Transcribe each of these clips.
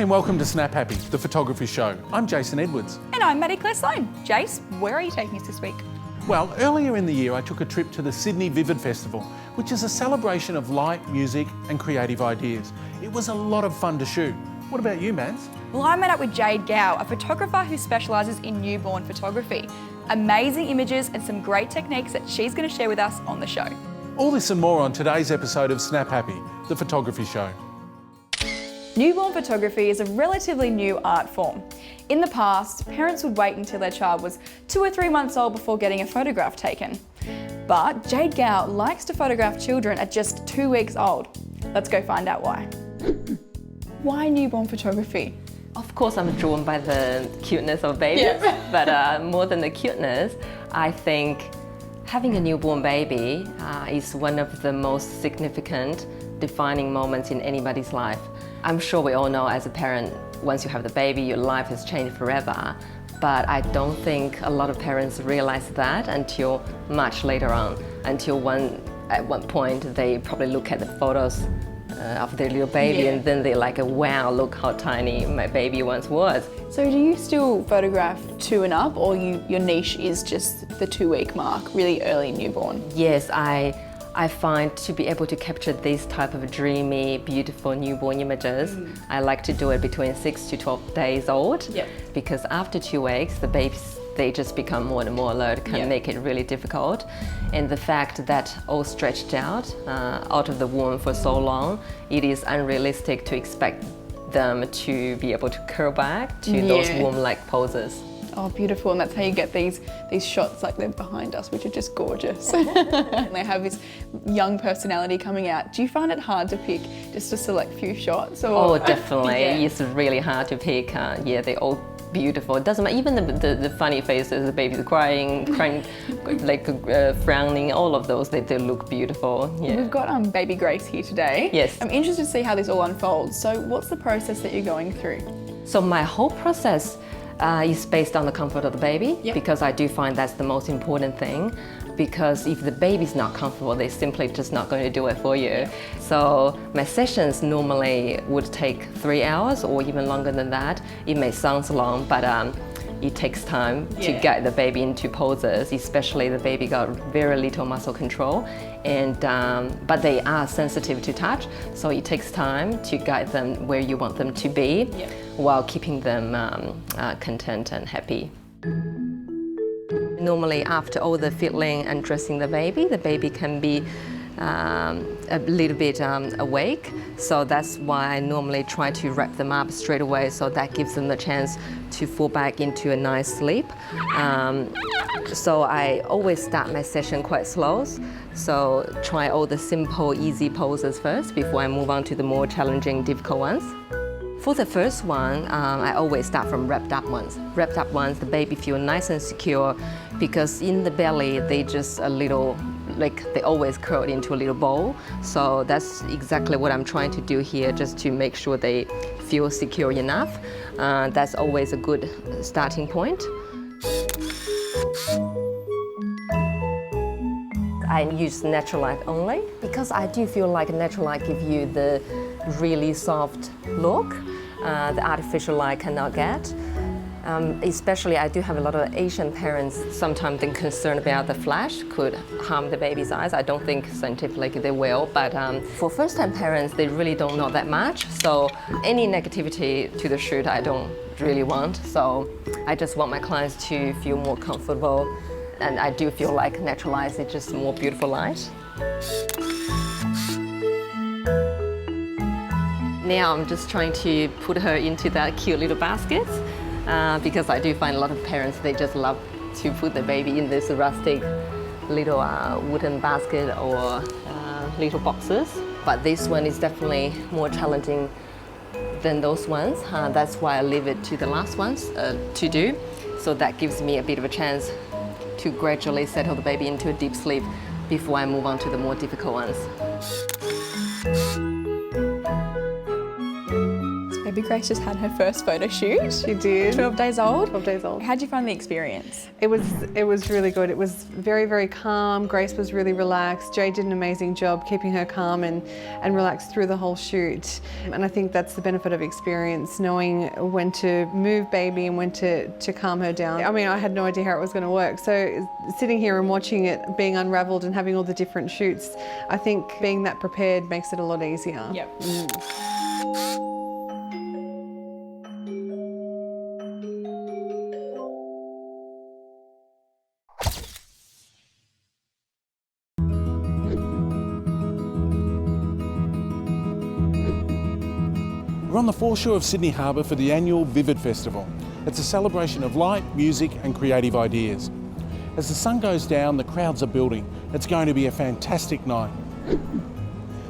and welcome to Snap Happy, the photography show. I'm Jason Edwards. And I'm Maddie Sloane. Jace, where are you taking us this week? Well, earlier in the year I took a trip to the Sydney Vivid Festival, which is a celebration of light, music and creative ideas. It was a lot of fun to shoot. What about you, Mads? Well, I met up with Jade Gao, a photographer who specialises in newborn photography. Amazing images and some great techniques that she's going to share with us on the show. All this and more on today's episode of Snap Happy, the photography show. Newborn photography is a relatively new art form. In the past, parents would wait until their child was 2 or 3 months old before getting a photograph taken. But Jade Gao likes to photograph children at just 2 weeks old. Let's go find out why. Why newborn photography? Of course, I'm drawn by the cuteness of babies, but more than the cuteness, I think having a newborn baby is one of the most significant, defining moments in anybody's life. I'm sure we all know as a parent, once you have the baby, your life has changed forever. But I don't think a lot of parents realize that until much later on, until at one point they probably look at the photos of their little baby and then they're like, wow, look how tiny my baby once was. So do you still photograph 2 and up, or your niche is just the 2-week mark, really early newborn? Yes, I find to be able to capture these type of dreamy, beautiful newborn images, I like to do it between 6 to 12 days old, because after 2 weeks, the babies, they just become more and more alert, can make it really difficult. And the fact that all stretched out of the womb for so long, it is unrealistic to expect them to be able to curl back to those womb-like poses. Oh, beautiful, and that's how you get these shots like they're behind us, which are just gorgeous. They have this young personality coming out. Do you find it hard to pick just a select few shots? Or? Oh, definitely. It's really hard to pick. They're all beautiful. It doesn't matter, even the funny faces, the babies crying, like frowning, all of those, they look beautiful. Yeah. We've got baby Grace here today. Yes. I'm interested to see how this all unfolds. So what's the process that you're going through? So my whole process is based on the comfort of the baby, because I do find that's the most important thing, because if the baby's not comfortable, they're simply just not going to do it for you. So my sessions normally would take 3 hours or even longer than that. It may sound long, but it takes time to get the baby into poses, especially the baby got very little muscle control, and but they are sensitive to touch, so it takes time to guide them where you want them to be while keeping them content and happy. Normally after all the fiddling and dressing the baby can be a little bit awake, so that's why I normally try to wrap them up straight away, so that gives them the chance to fall back into a nice sleep. So I always start my session quite slow, so try all the simple, easy poses first before I move on to the more challenging, difficult ones. For the first one, I always start from wrapped up ones. Wrapped up ones, the baby feel nice and secure, because in the belly, they just a little, like they always curl into a little ball. So that's exactly what I'm trying to do here, just to make sure they feel secure enough. That's always a good starting point. I use natural light only, because I do feel like natural light gives you the really soft look the artificial light cannot get. Especially I do have a lot of Asian parents, sometimes they're concerned about the flash could harm the baby's eyes. I don't think scientifically they will, but for first-time parents, they really don't know that much. So any negativity to the shoot, I don't really want. So I just want my clients to feel more comfortable, and I do feel like natural light is just more beautiful light. Now I'm just trying to put her into that cute little basket, because I do find a lot of parents, they just love to put the baby in this rustic little wooden basket or little boxes. But this one is definitely more challenging than those ones. That's why I leave it to the last ones to do. So that gives me a bit of a chance to gradually settle the baby into a deep sleep before I move on to the more difficult ones. Baby Grace just had her first photo shoot. She did. 12 days old. 12 days old. How'd you find the experience? It was really good. It was very, very calm. Grace was really relaxed. Jade did an amazing job keeping her calm and relaxed through the whole shoot. And I think that's the benefit of experience, knowing when to move baby and when to calm her down. I mean, I had no idea how it was going to work. So sitting here and watching it being unravelled and having all the different shoots, I think being that prepared makes it a lot easier. Yep. We're on the foreshore of Sydney Harbour for the annual Vivid Festival. It's a celebration of light, music and creative ideas. As the sun goes down, the crowds are building. It's going to be a fantastic night.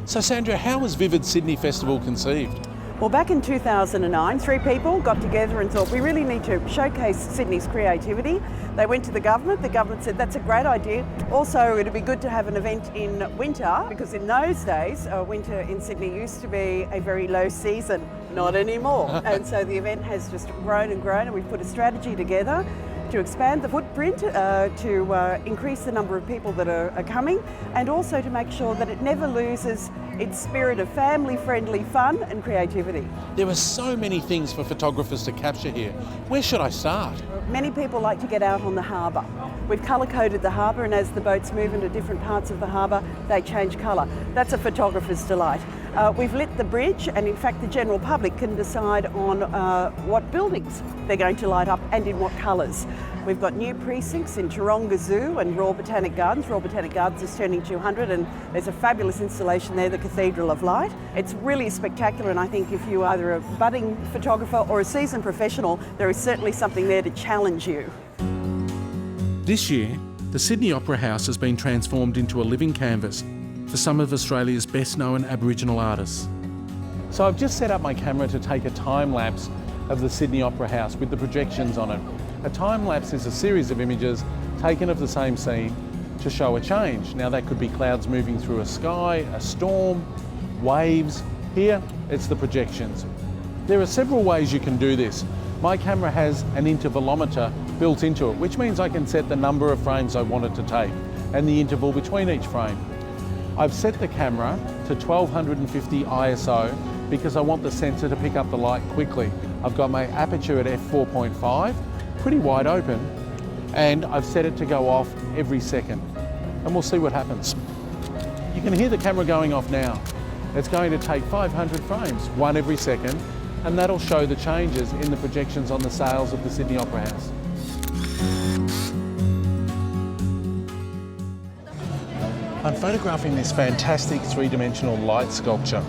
So Sandra, how was Vivid Sydney Festival conceived? Well, back in 2009, 3 people got together and thought we really need to showcase Sydney's creativity. They went to the government said that's a great idea. Also, it'd be good to have an event in winter, because in those days, winter in Sydney used to be a very low season, not anymore. And so the event has just grown and grown, and we've put a strategy together to expand the footprint, to increase the number of people that are coming, and also to make sure that it never loses its spirit of family-friendly fun and creativity. There are so many things for photographers to capture here. Where should I start? Many people like to get out on the harbour. We've colour-coded the harbour, and as the boats move into different parts of the harbour, they change colour. That's a photographer's delight. We've lit the bridge, and in fact the general public can decide on what buildings they're going to light up and in what colours. We've got new precincts in Taronga Zoo and Royal Botanic Gardens. Royal Botanic Gardens is turning 200, and there's a fabulous installation there, the Cathedral of Light. It's really spectacular, and I think if you're either a budding photographer or a seasoned professional, there is certainly something there to challenge you. This year, the Sydney Opera House has been transformed into a living canvas for some of Australia's best-known Aboriginal artists. So I've just set up my camera to take a time-lapse of the Sydney Opera House with the projections on it. A time-lapse is a series of images taken of the same scene to show a change. Now that could be clouds moving through a sky, a storm, waves. Here, it's the projections. There are several ways you can do this. My camera has an intervalometer built into it, which means I can set the number of frames I want it to take and the interval between each frame. I've set the camera to 1250 ISO because I want the sensor to pick up the light quickly. I've got my aperture at f4.5, pretty wide open, and I've set it to go off every second. And we'll see what happens. You can hear the camera going off now. It's going to take 500 frames, one every second, and that'll show the changes in the projections on the sails of the Sydney Opera House. I'm photographing this fantastic three-dimensional light sculpture.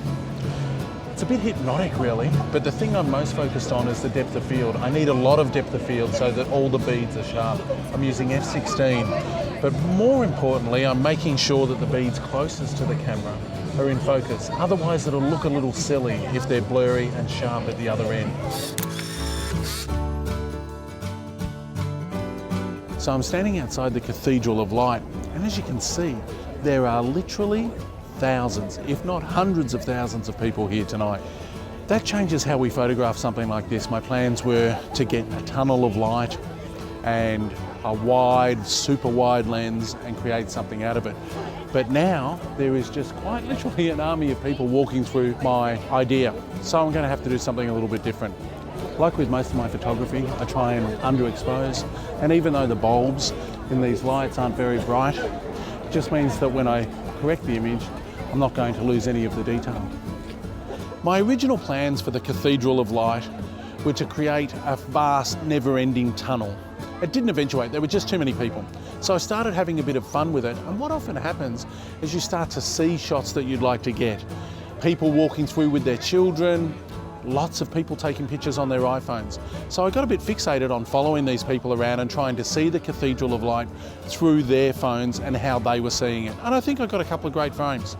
It's a bit hypnotic really, but the thing I'm most focused on is the depth of field. I need a lot of depth of field so that all the beads are sharp. I'm using f16, but more importantly, I'm making sure that the beads closest to the camera are in focus. Otherwise, it'll look a little silly if they're blurry and sharp at the other end. So I'm standing outside the Cathedral of Light, and as you can see, there are literally thousands, if not hundreds of thousands of people here tonight. That changes how we photograph something like this. My plans were to get a tunnel of light and a wide, super wide lens and create something out of it. But now there is just quite literally an army of people walking through my idea. So I'm going to have to do something a little bit different. Like with most of my photography, I try and underexpose. And even though the bulbs in these lights aren't very bright, it just means that when I correct the image, I'm not going to lose any of the detail. My original plans for the Cathedral of Light were to create a vast, never-ending tunnel. It didn't eventuate, there were just too many people. So I started having a bit of fun with it, and what often happens is you start to see shots that you'd like to get. People walking through with their children, lots of people taking pictures on their iPhones. So I got a bit fixated on following these people around and trying to see the Cathedral of Light through their phones and how they were seeing it. And I think I got a couple of great frames.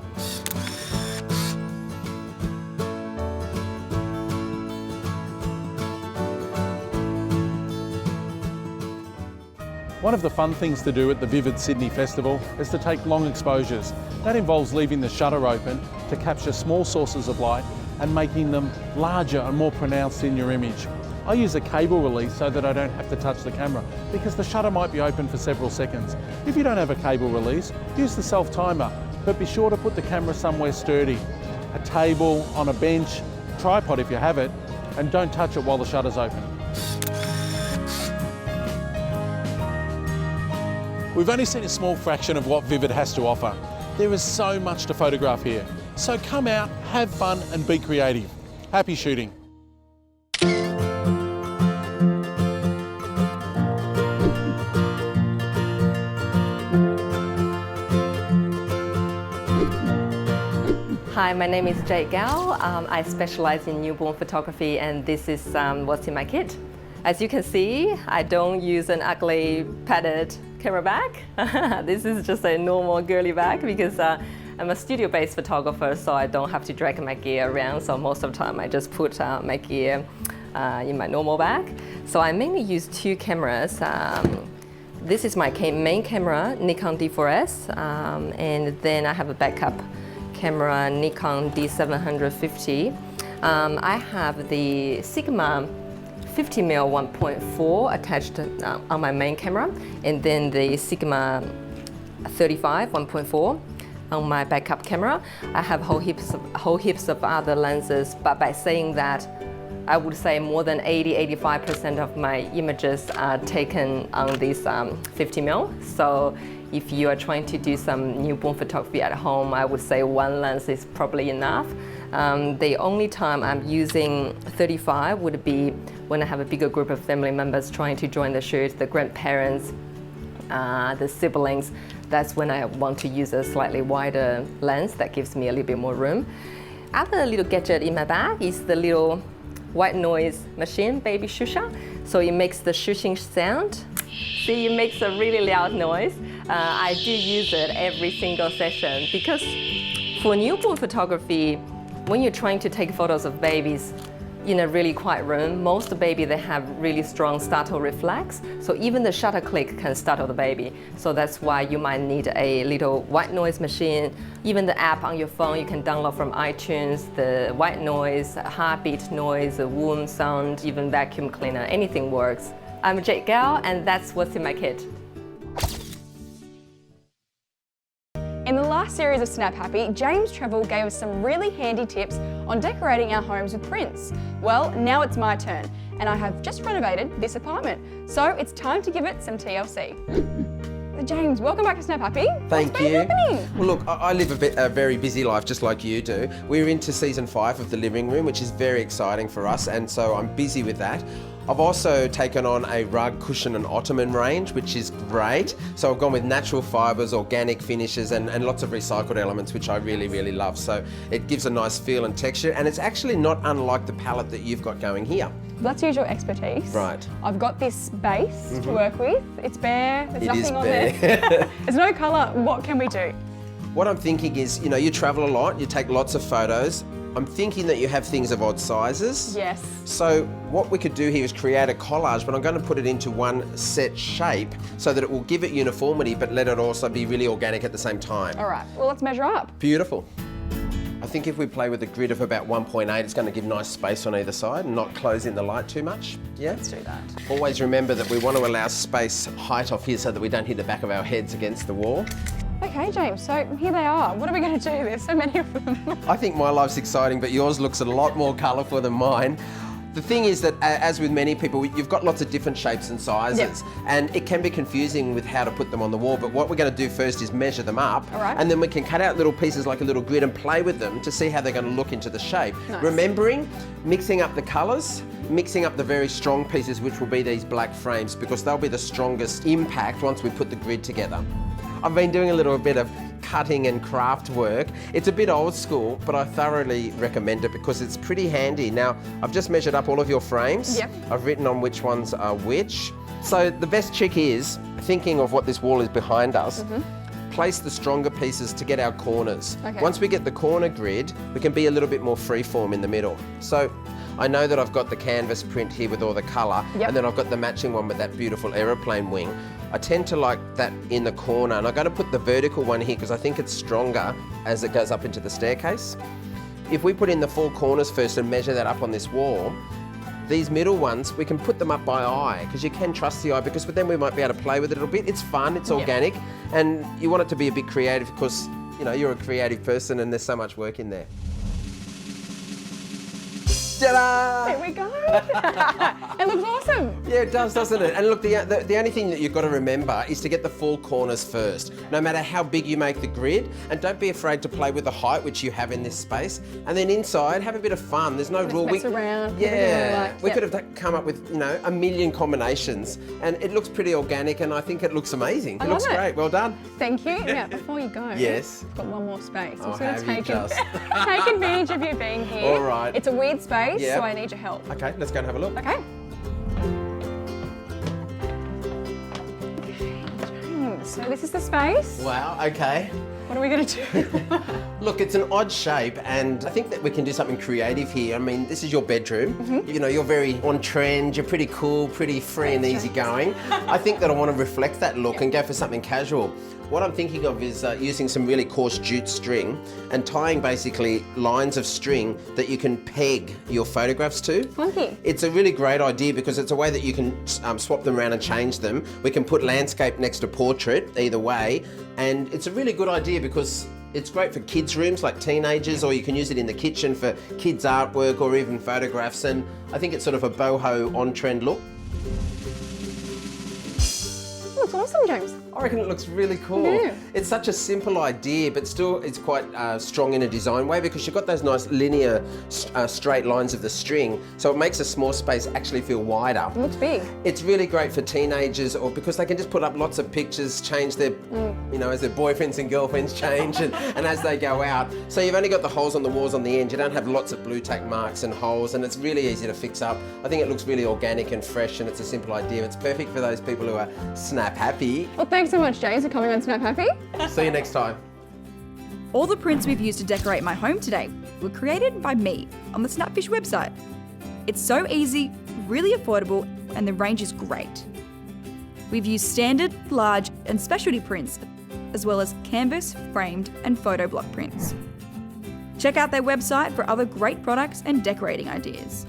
One of the fun things to do at the Vivid Sydney Festival is to take long exposures. That involves leaving the shutter open to capture small sources of light and making them larger and more pronounced in your image. I use a cable release so that I don't have to touch the camera because the shutter might be open for several seconds. If you don't have a cable release, use the self-timer, but be sure to put the camera somewhere sturdy. A table, on a bench, tripod if you have it, and don't touch it while the shutter's open. We've only seen a small fraction of what Vivid has to offer. There is so much to photograph here. So come out, have fun and be creative. Happy shooting. Hi, my name is Jade Gao. I specialize in newborn photography and this is what's in my kit. As you can see, I don't use an ugly padded camera bag. This is just a normal girly bag because I'm a studio-based photographer, so I don't have to drag my gear around. So most of the time I just put my gear in my normal bag. So I mainly use two cameras. This is my main camera, Nikon D4S, and then I have a backup camera, Nikon D750. I have the Sigma 50mm 1.4 attached on my main camera, and then the Sigma 35 1.4 on my backup camera. I have whole heaps of other lenses, but by saying that, I would say more than 80–85% of my images are taken on this 50mm. So if you are trying to do some newborn photography at home, I would say one lens is probably enough. The only time I'm using 35 would be when I have a bigger group of family members trying to join the shoot, the grandparents, the siblings. That's when I want to use a slightly wider lens that gives me a little bit more room. Other little gadget in my bag is the little white noise machine, baby shusha. So it makes the shushing sound. See, it makes a really loud noise. I do use it every single session because for newborn photography, when you're trying to take photos of babies in a really quiet room, most babies, they have really strong startle reflex. So even the shutter click can startle the baby. So that's why you might need a little white noise machine. Even the app on your phone, you can download from iTunes, the white noise, heartbeat noise, the womb sound, even vacuum cleaner, anything works. I'm Jade Gao, and that's what's in my kit. In the last series of Snap Happy, James Treble gave us some really handy tips on decorating our homes with prints. Well, now it's my turn, and I have just renovated this apartment, so it's time to give it some TLC. James, welcome back to Snap Happy. Thank you. What's been happening? Well, look, I live a very busy life just like you do. We're into season 5 of The Living Room, which is very exciting for us, and so I'm busy with that. I've also taken on a rug, cushion and ottoman range, which is great. So I've gone with natural fibres, organic finishes and lots of recycled elements, which I really, really love. So it gives a nice feel and texture, and it's actually not unlike the palette that you've got going here. Let's use your expertise. Right. I've got this base to work with. It's bare, there's nothing on bare. there. There's no colour. What can we do? What I'm thinking is, you know, you travel a lot, you take lots of photos. I'm thinking that you have things of odd sizes. Yes. So what we could do here is create a collage, but I'm going to put it into one set shape so that it will give it uniformity, but let it also be really organic at the same time. All right, well, let's measure up. Beautiful. I think if we play with a grid of about 1.8, it's going to give nice space on either side and not close in the light too much. Yeah? Let's do that. Always remember that we want to allow space height off here so that we don't hit the back of our heads against the wall. Okay, James, so here they are. What are we going to do? There's so many of them. I think my life's exciting, but yours looks a lot more colourful than mine. The thing is that, as with many people, you've got lots of different shapes and sizes, and it can be confusing with how to put them on the wall, but what we're going to do first is measure them up, and then we can cut out little pieces like a little grid and play with them to see how they're going to look into the shape. Nice. Remembering, mixing up the colours, mixing up the very strong pieces, which will be these black frames, because they'll be the strongest impact once we put the grid together. I've been doing a little bit of cutting and craft work. It's a bit old school, but I thoroughly recommend it because it's pretty handy. Now, I've just measured up all of your frames. Yep. I've written on which ones are which. So the best trick is, thinking of what this wall is behind us, place the stronger pieces to get our corners. Okay. Once we get the corner grid, we can be a little bit more freeform in the middle. So I know that I've got the canvas print here with all the colour, and then I've got the matching one with that beautiful aeroplane wing. I tend to like that in the corner, and I'm going to put the vertical one here because I think it's stronger as it goes up into the staircase. If we put in the 4 corners first and measure that up on this wall, these middle ones, we can put them up by eye, because you can trust the eye, because then we might be able to play with it a little bit. It's fun, it's organic, and you want it to be a bit creative because, you know, you're a creative person and there's so much work in there. Ta-da! There we go. It looks awesome. Yeah, it does, doesn't it? And look, the only thing that you've got to remember is to get the 4 corners first, no matter how big you make the grid, and don't be afraid to play with the height which you have in this space. And then inside, have a bit of fun. There's no rule. Mess around. Yeah, we could have come up with, you know, a million combinations, and it looks pretty organic, and I think it looks amazing. It looks great. Well done. Thank you. Now, before you go, Yes. I've got one more space. Oh, I'm sort of have you taking just? take advantage of you being here. All right. It's a weird space, Yep. so I need your help. Okay, let's go and have a look. Okay. So this is the space. Wow, okay. What are we going to do? Look, it's an odd shape, and I think that we can do something creative here. I mean, this is your bedroom. You know, you're very on trend, you're pretty cool, pretty free and easy going. I think that I want to reflect that look and go for something casual. What I'm thinking of is using some really coarse jute string and tying basically lines of string that you can peg your photographs to. Funky. It's a really great idea because it's a way that you can swap them around and change them. We can put landscape next to portrait, either way, and it's a really good idea because it's great for kids' rooms like teenagers, or you can use it in the kitchen for kids' artwork or even photographs, and I think it's sort of a boho on-trend look. Looks awesome, James. I reckon it looks really cool. Yeah. It's such a simple idea, but still it's quite strong in a design way because you've got those nice linear, straight lines of the string, so it makes a small space actually feel wider. It looks big. It's really great for teenagers, or because they can just put up lots of pictures, change their, you know, as their boyfriends and girlfriends change and as they go out. So you've only got the holes on the walls on the end. You don't have lots of blue tack marks and holes, and it's really easy to fix up. I think it looks really organic and fresh, and it's a simple idea. It's perfect for those people who are snap happy. Well, thanks so much, James, for coming on Snap Happy. See you next time. All the prints we've used to decorate my home today were created by me on the Snapfish website. It's so easy, really affordable, and the range is great. We've used standard, large, and specialty prints, as well as canvas, framed, and photo block prints. Check out their website for other great products and decorating ideas.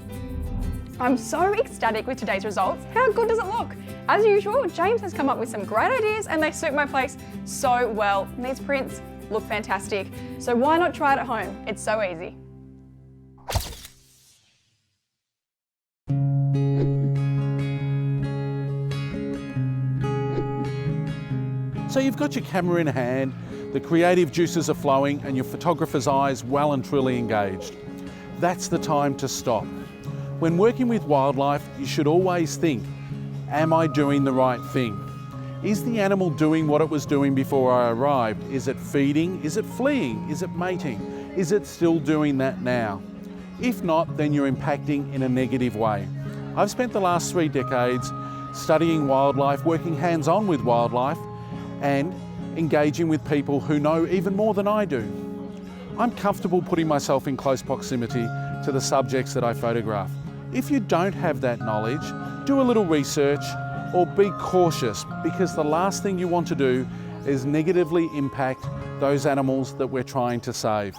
I'm so ecstatic with today's results. How good does it look? As usual, James has come up with some great ideas and they suit my place so well. And these prints look fantastic. So why not try it at home? It's so easy. So you've got your camera in hand, the creative juices are flowing, and your photographer's eyes well and truly engaged. That's the time to stop. When working with wildlife, you should always think, am I doing the right thing? Is the animal doing what it was doing before I arrived? Is it feeding? Is it fleeing? Is it mating? Is it still doing that now? If not, then you're impacting in a negative way. I've spent the last 3 decades studying wildlife, working hands-on with wildlife, and engaging with people who know even more than I do. I'm comfortable putting myself in close proximity to the subjects that I photograph. If you don't have that knowledge, do a little research or be cautious, because the last thing you want to do is negatively impact those animals that we're trying to save.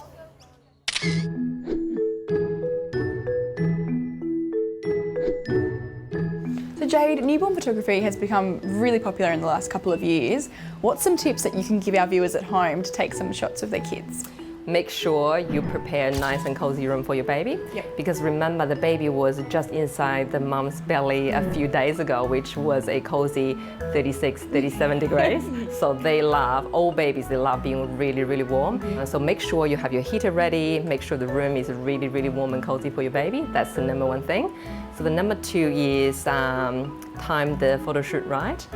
So Jade, newborn photography has become really popular in the last couple of years. What's some tips that you can give our viewers at home to take some shots of their kids? Make sure you prepare a nice and cozy room for your baby. Yep. Because remember, the baby was just inside the mom's belly a few days ago, which was a cozy 36, 37 degrees. So they love, all babies, they love being really, really warm. So make sure you have your heater ready, make sure the room is really, really warm and cozy for your baby. That's the number 1 thing. So the number 2 is time the photo shoot right.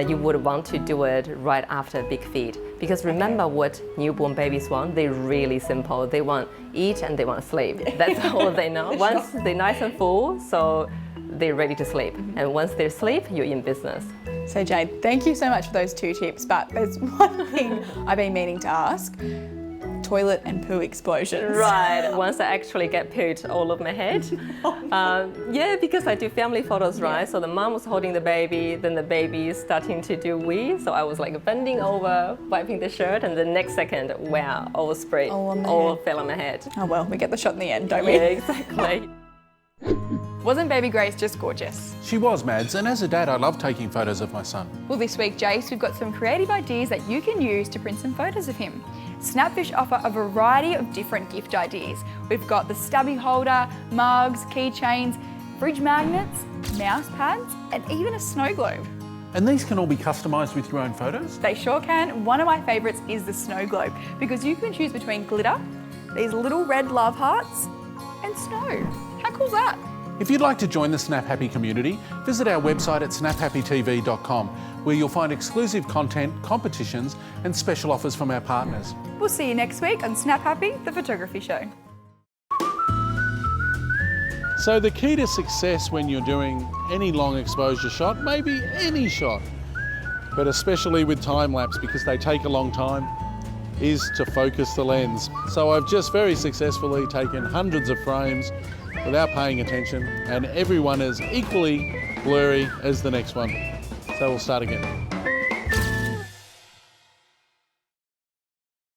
You would want to do it right after a big feed. Because remember what newborn babies want, they're really simple. They want eat and they want to sleep. That's all they know. Once they're nice and full, so they're ready to sleep. And once they sleep, you're in business. So Jade, thank you so much for those 2 tips, but there's one thing I've been meaning to ask. toilet and poo explosions. Right, once I actually get pooed all over my head. Yeah, because I do family photos, right? So the mom was holding the baby, then the baby is starting to do wee. So I was like bending over, wiping the shirt, and the next second, wow, all spray, all fell on my head. Oh well, we get the shot in the end, don't we? Yeah, exactly. Wasn't baby Grace just gorgeous? She was, Mads, and as a dad, I love taking photos of my son. Well, this week, Jace, we've got some creative ideas that you can use to print some photos of him. Snapfish offer a variety of different gift ideas. We've got the stubby holder, mugs, keychains, fridge magnets, mouse pads, and even a snow globe. And these can all be customised with your own photos? They sure can. One of my favourites is the snow globe because you can choose between glitter, these little red love hearts, and snow. How cool's that? If you'd like to join the Snap Happy community, visit our website at snaphappytv.com, where you'll find exclusive content, competitions, and special offers from our partners. We'll see you next week on Snap Happy, the photography show. So the key to success when you're doing any long exposure shot, maybe any shot, but especially with time lapse because they take a long time, is to focus the lens. So I've just very successfully taken hundreds of frames without paying attention, and everyone is equally blurry as the next one. So we'll start again.